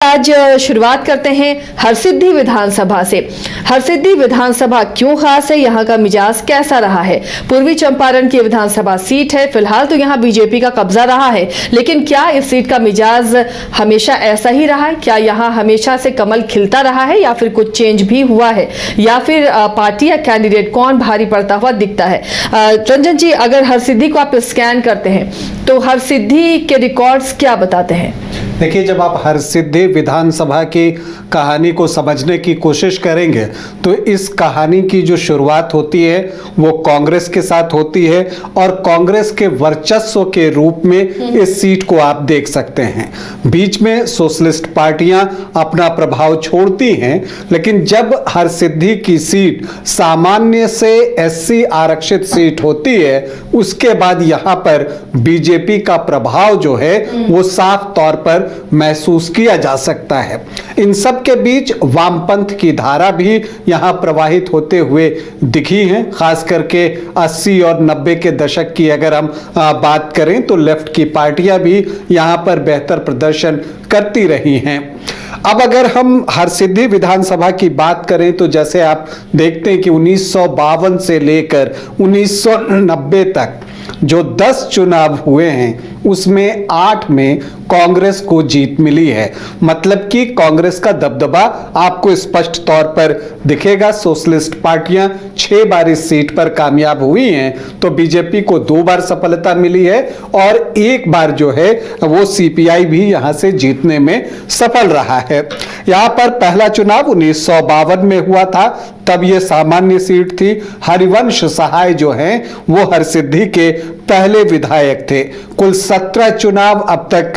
आज शुरुआत करते हैं हरसिद्धि विधानसभा से। हरसिद्धि विधानसभा क्यों खास है, यहाँ का मिजाज कैसा रहा है? पूर्वी चंपारण की विधानसभा सीट है, फिलहाल तो यहाँ बीजेपी का कब्जा रहा है, लेकिन क्या इस सीट का मिजाज हमेशा ऐसा ही रहा है? क्या यहाँ हमेशा से कमल खिलता रहा है या फिर कुछ चेंज भी हुआ है, या फिर पार्टी या कैंडिडेट कौन भारी पड़ता हुआ दिखता है? रंजन जी, अगर हरसिद्धि को आप स्कैन करते हैं तो हरसिद्धि के रिकॉर्ड्स क्या बताते हैं? देखिए, जब आप हरसिद्धि विधानसभा की कहानी को समझने की कोशिश करेंगे तो इस कहानी की जो शुरुआत होती है वो कांग्रेस के साथ होती है और कांग्रेस के वर्चस्व के रूप में इस सीट को आप देख सकते हैं। बीच में सोशलिस्ट पार्टियां अपना प्रभाव छोड़ती हैं, लेकिन जब हरसिद्धि की सीट सामान्य से एससी आरक्षित सीट होती है उसके बाद यहां पर बीजेपी का प्रभाव जो है वो साफ तौर पर महसूस किया जा सकता है। इन सब के बीच वामपंथ की धारा भी यहां प्रवाहित होते हुए दिखी है। खास करके 80 और 90 के दशक की अगर हम बात करें तो लेफ्ट की पार्टियां भी यहां पर बेहतर प्रदर्शन करती रही हैं। अब अगर हम हरसिद्धि विधानसभा की बात करें तो जैसे आप देखते हैं कि 1952 से लेकर 1990 तक जो 10 चुनाव हुए हैं उसमें 8 में कांग्रेस को जीत मिली है। मतलब कि कांग्रेस का दबदबा आपको स्पष्ट तौर पर दिखेगा। सोशलिस्ट पार्टियां 6 बार इस सीट पर कामयाब हुई हैं तो बीजेपी को 2 बार सफलता मिली है और 1 बार जो है वो सीपीआई भी यहां से जीतने में सफल रहा है। यहां पर पहला चुनाव 1952 में हुआ था, तब ये सामान्य सीट थी। हरिवंश सहाय जो हैं वो हरसिद्धि के पहले विधायक थे। कुल 17 चुनाव अब तक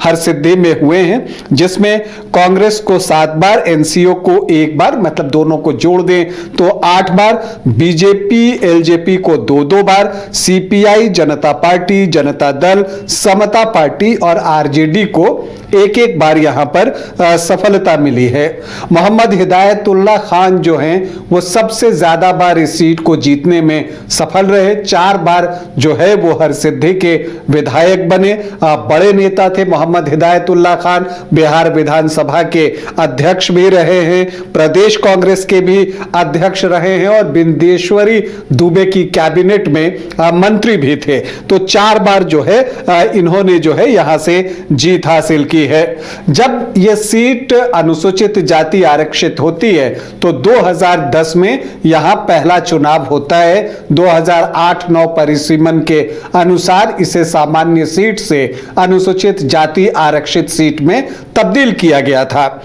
हरसिद्धि में हुए हैं, जिसमें कांग्रेस को 7 बार, एनसीओ को 1 बार, मतलब दोनों को जोड़ दें तो 8 बार, बीजेपी एलजेपी को 2-2 बार, सीपीआई, जनता पार्टी, जनता दल, समता पार्टी और आरजेडी को 1-1 बार यहां पर सफलता मिली है। मोहम्मद हिदायतुल्लाह खान जो हैं वो सबसे ज्यादा बार इस सीट को जीतने में सफल रहे। 4 बार जो है वो हरसिद्धि के विधायक बने। बड़े नेता थे मोहम्मद हिदायतुल्लाह खान, बिहार विधानसभा के अध्यक्ष भी रहे हैं, प्रदेश कांग्रेस के भी अध्यक्ष रहे हैं और बिंदेश्वरी दुबे की कैबिनेट में मंत्री भी थे। तो 4 बार जो है इन्होंने जो है यहां से जीत हासिल की है। जब यह सीट अनुसूचित जाति आरक्षित होती है तो 2010 में यहां पहला चुनाव होता है। 2008-9 परिसीमन के अनुसार इसे सामान्य सीट से अनुसूचित जाति आरक्षित सीट में तब्दील किया गया था।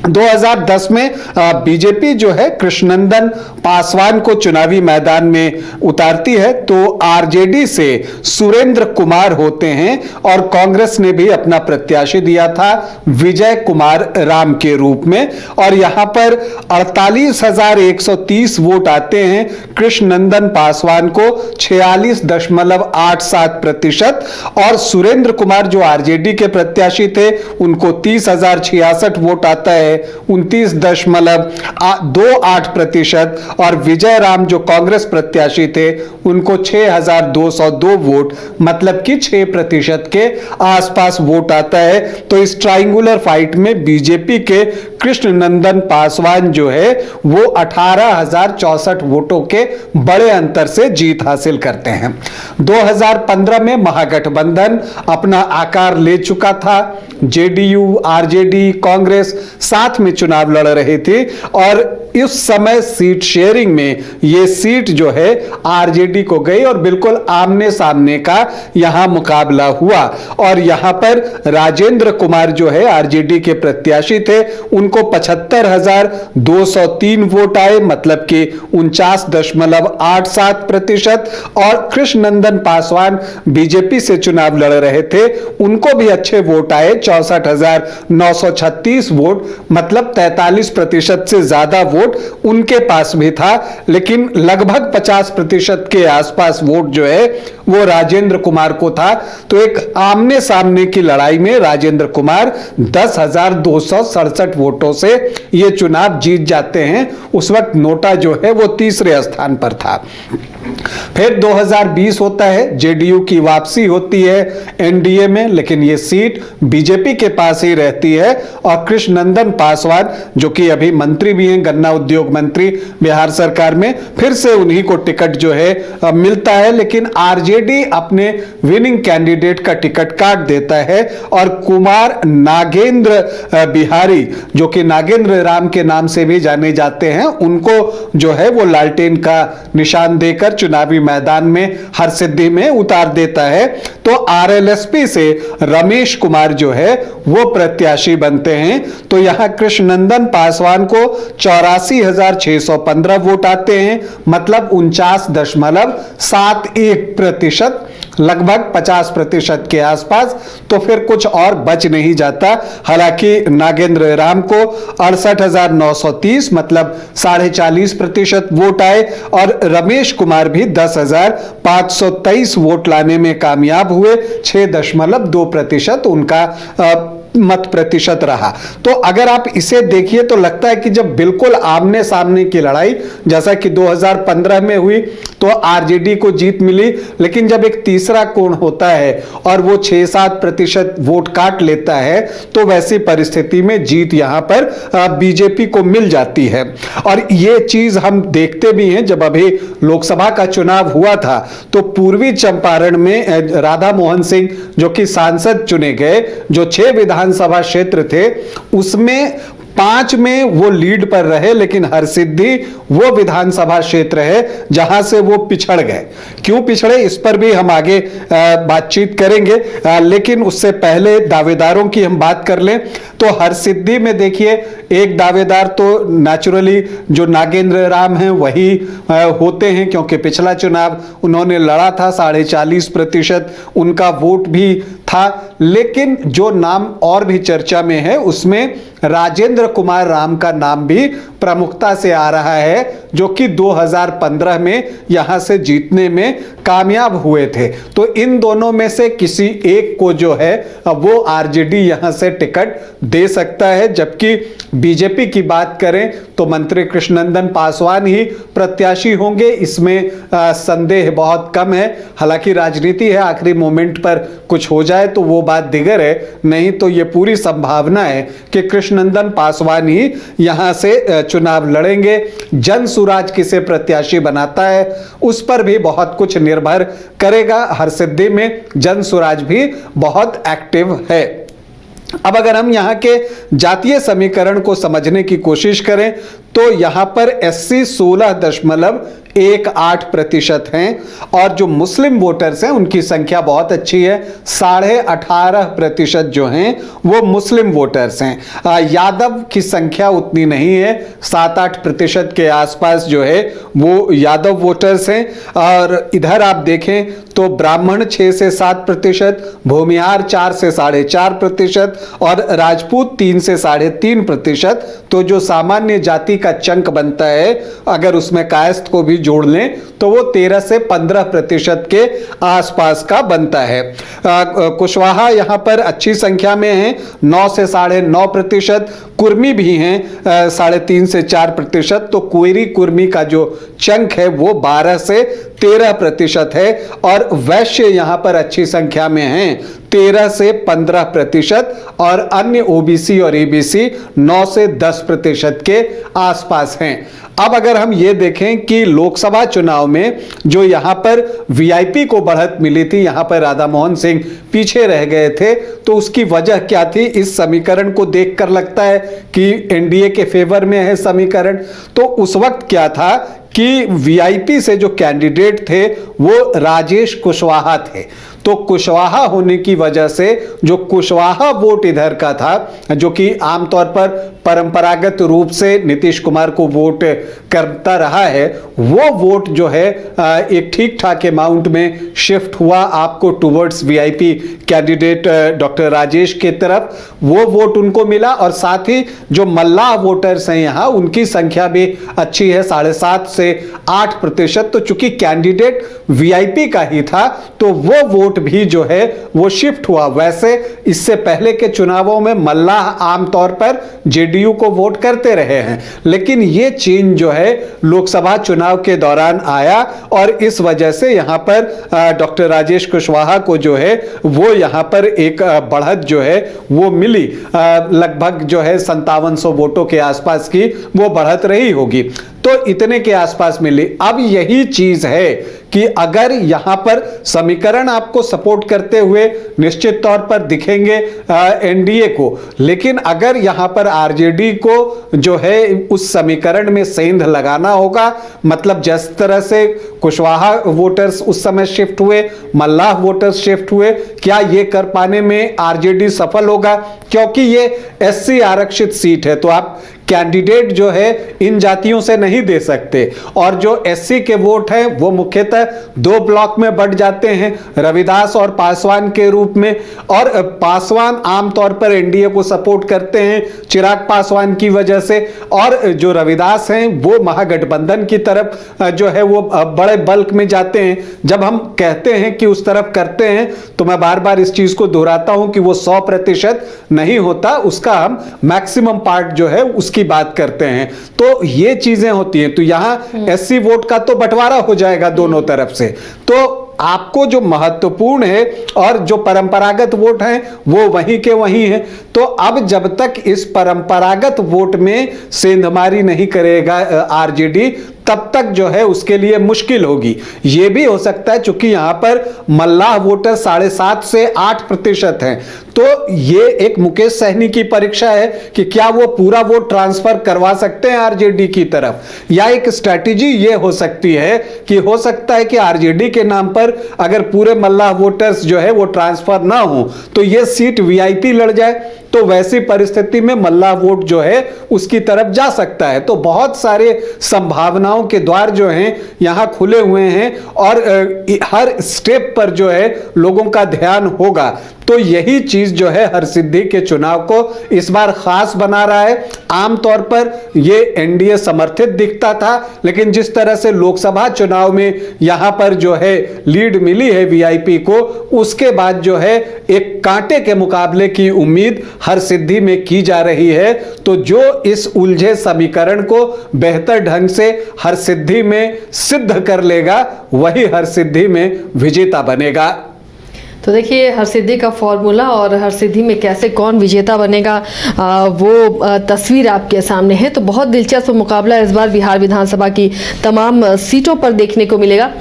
2010 में बीजेपी जो है कृष्णनंदन पासवान को चुनावी मैदान में उतारती है तो आरजेडी से सुरेंद्र कुमार होते हैं और कांग्रेस ने भी अपना प्रत्याशी दिया था विजय कुमार राम के रूप में, और यहां पर 48,130 वोट आते हैं। कृष्णनंदन पासवान को 46.87% और सुरेंद्र कुमार जो आरजेडी के प्रत्याशी थे उनको 30,066 वोट आता है, 29.28%, और विजय राम जो कांग्रेस प्रत्याशी थे उनको 6,202 वोट, मतलब कि 6% के आसपास वोट आता है। तो इस ट्रायंगुलर फाइट में बीजेपी के कृष्णनंदन पासवान जो है वो 18,064 वोटों के बड़े अंतर से जीत हासिल करते हैं। 2015 में महागठबंधन अपना आकार ले चुका था। जेडीयू, आरजेडी, कांग्रेस साथ में चुनाव लड़ रहे थे और इस समय सीट शेयरिंग में यह सीट जो है आरजेडी को गई और बिल्कुल आमने सामने का यहां मुकाबला हुआ। और यहां पर राजेंद्र कुमार जो है आरजेडी के प्रत्याशी थे, उनको 75,203 वोट आए, मतलब कि 49.87%, और कृष्णनंदन पासवान बीजेपी से चुनाव लड़ रहे थे, उनको भी अच्छे वोट आए, 64,936 वोट, मतलब 43% से ज्यादा वोट उनके पास भी था। लेकिन लगभग 50% के आसपास वोट जो है वो राजेंद्र कुमार को था। तो एक आमने सामने की लड़ाई में राजेंद्र कुमार 10,267 वोटों से ये चुनाव जीत जाते हैं। उस वक्त नोटा जो है वो तीसरे स्थान पर था। फिर 2020 होता है, जेडीयू की वापसी होती है एनडीए में, लेकिन ये सीट बीजेपी के पास ही रहती है और कृष्णनंदन पासवान जो कि अभी मंत्री भी हैं, गन्ना उद्योग मंत्री बिहार सरकार में, फिर से उन्हीं को टिकट जो है मिलता है। लेकिन आरजेडी अपने विनिंग कैंडिडेट का टिकट काट देता है और कुमार नागेंद्र बिहारी जो कि नागेंद्र राम के नाम से भी जाने जाते हैं, उनको जो है वो लालटेन का निशान देकर चुनावी मैदान में हरसिद्धि में उतार देता है। तो आरएलएसपी से रमेश कुमार जो है वो प्रत्याशी बनते हैं। तो यहां कृष्णनंदन पासवान को 84,615 वोट आते हैं, मतलब 49.71%, लगभग 50% के आसपास। तो फिर कुछ और बच नहीं जाता। हालांकि नागेंद्र राम को 68,930 मतलब 40.5% वोट आए और रमेश कुमार भी 10,523 वोट लाने में कामयाब हुए। 6.2% उनका मत प्रतिशत रहा। तो अगर आप इसे देखिए तो लगता है कि जब बिल्कुल आमने सामने की लड़ाई जैसा कि 2015 में हुई तो आरजेडी को जीत मिली, लेकिन जब एक तीसरा कोण होता है और वो 6-7% वोट काट लेता है तो वैसी परिस्थिति में जीत यहां पर बीजेपी को मिल जाती है। और ये चीज हम देखते भी हैं, जब अभी लोकसभा का चुनाव हुआ था तो पूर्वी चंपारण में राधा मोहन सिंह जो कि सांसद चुने गए, जो 6 विधानसभा क्षेत्र थे उसमें 5 में वो लीड पर रहे, लेकिन हरसिद्धि वो विधानसभा क्षेत्र है जहां से वो पिछड़ गए। क्यों पिछड़े इस पर भी हम आगे बातचीत करेंगे, लेकिन उससे पहले दावेदारों की हम बात कर लें तो हरसिद्धि में देखिए एक दावेदार तो नेचुरली जो नागेंद्र राम हैं वही होते हैं, क्योंकि पिछला चुनाव उन्होंने लड़ा था, 40.5% उनका वोट भी था। लेकिन जो नाम और भी चर्चा में है उसमें राजेंद्र कुमार राम का नाम भी प्रमुखता से आ रहा है, जो कि 2015 में यहां से जीतने में कामयाब हुए थे। तो इन दोनों में से किसी एक को जो है वो आरजेडी यहां से टिकट दे सकता है। जबकि बीजेपी की बात करें तो मंत्री कृष्णनंदन पासवान ही प्रत्याशी होंगे, इसमें संदेह बहुत कम है। हालांकि राजनीति है, आखिरी मोमेंट पर कुछ हो जाए तो वो बात दिगर है, नहीं तो ये पूरी संभावना है कि कृष्णनंदन पासवान ही यहां से चुनाव लड़ेंगे। जन सुराज किसे प्रत्याशी बनाता है उस पर भी बहुत कुछ निर्भर करेगा। हरसिद्धि में जन सुराज भी बहुत एक्टिव है। अब अगर हम यहाँ के जातीय समीकरण को समझने की कोशिश करें तो यहाँ पर एससी 16.18% हैं और जो मुस्लिम वोटर्स हैं उनकी संख्या बहुत अच्छी है, 18.5% जो हैं वो मुस्लिम वोटर्स हैं। यादव की संख्या उतनी नहीं है, 7-8% के आसपास जो है वो यादव वोटर्स हैं। और इधर आप देखें तो ब्राह्मण 6 से 7%, भूमिहार 4 से 4.5% और राजपूत 3 से 3.5%। तो जो सामान्य जाति का चंक बनता है अगर उसमें कायस्थ को भी जोड़ लें तो वो 13 से 15% के आसपास का बनता है। कुशवाहा यहां पर अच्छी संख्या में है, 9 से 9.5%। कुर्मी भी हैं 3.5 से 4%। तो कोयरी कुर्मी का जो चंक है वो 12 से 13% है और वैश्य यहां पर अच्छी संख्या में हैं, 13 से 15% और अन्य ओबीसी और ईबीसी 9 से 10% के आसपास हैं। अब अगर हम ये देखें कि लोकसभा चुनाव में जो यहां पर वीआईपी को बढ़त मिली थी, यहां पर राधा मोहन सिंह पीछे रह गए थे, तो उसकी वजह क्या थी? इस समीकरण को देखकर लगता है कि एनडीए के फेवर में है समीकरण। तो उस वक्त क्या था कि वीआईपी से जो कैंडिडेट थे वो राजेश कुशवाहा थे। तो कुशवाहा होने की वजह से जो कुशवाहा वोट इधर का था, जो कि आमतौर पर परंपरागत रूप से नीतीश कुमार को वोट करता रहा है, वो वोट जो है एक ठीक ठाक अमाउंट में शिफ्ट हुआ आपको towards VIP candidate doctor Rajesh के तरफ, वो वोट उनको मिला। और साथ ही जो मल्लाह वोटर्स हैं यहाँ, उनकी संख्या भी अच्छी है, 7.5 से 8%। तो चूंकि कैंडिडेट वीआईपी का ही था तो वो वोट भी जो है वो शिफ्ट हुआ। वैसे इससे पहले के चुनावों में मल्लाह आमतौर पर जेडीयू को वोट करते रहे हैं, लेकिन ये चेंज जो है लोकसभा चुनाव के दौरान आया और इस वजह से यहां पर डॉक्टर राजेश कुशवाहा को जो है वो यहां पर एक बढ़त जो है वो मिली, लगभग जो है 5700 वोटों के आसपास की वो बढ़त रही होगी, तो इतने के आसपास मिली। अब यही चीज है कि अगर यहां पर समीकरण आपको सपोर्ट करते हुए निश्चित तौर पर दिखेंगे एनडीए को, लेकिन अगर यहां पर आरजेडी को जो है उस समीकरण में सेंध लगाना होगा, मतलब जिस तरह से कुशवाहा वोटर्स उस समय शिफ्ट हुए, मल्लाह वोटर्स शिफ्ट हुए, क्या ये कर पाने में आरजेडी सफल होगा? क्योंकि ये एससी आरक्षित सीट है तो आप कैंडिडेट जो है इन जातियों से नहीं दे सकते, और जो एससी के वोट हैं वो मुख्यतः 2 ब्लॉक में बढ़ जाते हैं, रविदास और पासवान के रूप में। और पासवान आमतौर पर एनडीए को सपोर्ट करते हैं चिराग पासवान की वजह से, और जो रविदास हैं वो महागठबंधन की तरफ जो है वो बड़े बल्क में जाते हैं। जब हम कहते हैं कि उस तरफ करते हैं तो मैं बार बार इस चीज को दोहराता हूं कि वो 100% नहीं होता, उसका हम मैक्सिमम पार्ट जो है की बात करते हैं। तो ये चीजें होती हैं, तो यहां एससी वोट का तो बंटवारा हो जाएगा दोनों तरफ से। तो आपको जो महत्वपूर्ण है और जो परंपरागत वोट हैं वो वहीं के वहीं हैं। तो अब जब तक इस परंपरागत वोट में सेंधमारी नहीं करेगा आरजेडी, तब तक जो है उसके लिए मुश्किल होगी। यह भी हो सकता है चूंकि यहां पर मल्लाह वोटर 7.5 से 8% हैं, तो ये एक मुकेश सहनी की परीक्षा है कि क्या वो पूरा वोट ट्रांसफर करवा सकते हैं आरजेडी की तरफ, या एक स्ट्रैटेजी ये हो सकती है कि हो सकता है कि आरजेडी के नाम पर अगर पूरे मल्लाह वोटर्स जो है वो ट्रांसफर ना हो तो ये सीट वीआईपी लड़ जाए, तो वैसी परिस्थिति में मल्लाह वोट जो है उसकी तरफ जा सकता है। तो बहुत सारे संभावनाओं के द्वार जो हैं यहां खुले हुए हैं और हर स्टेप पर जो है लोगों का ध्यान होगा। तो यही चीज जो है हरसिद्धि के चुनाव को इस बार खास बना रहा है। आमतौर पर ये एनडीए समर्थित दिखता था, लेकिन जिस तरह से लोकसभा चुनाव में यहां पर जो है लीड मिली है वीआईपी को, उसके बाद जो है एक कांटे के मुकाबले की उम्मीद हरसिद्धि में की जा रही है। तो जो इस उलझे समीकरण को बेहतर ढंग से हरसिद्धि में सिद्ध कर लेगा वही हरसिद्धि में विजेता बनेगा। तो देखिए हरसिद्धि का फॉर्मूला और हरसिद्धि में कैसे कौन विजेता बनेगा वो तस्वीर आपके सामने है। तो बहुत दिलचस्प मुकाबला इस बार बिहार विधानसभा की तमाम सीटों पर देखने को मिलेगा।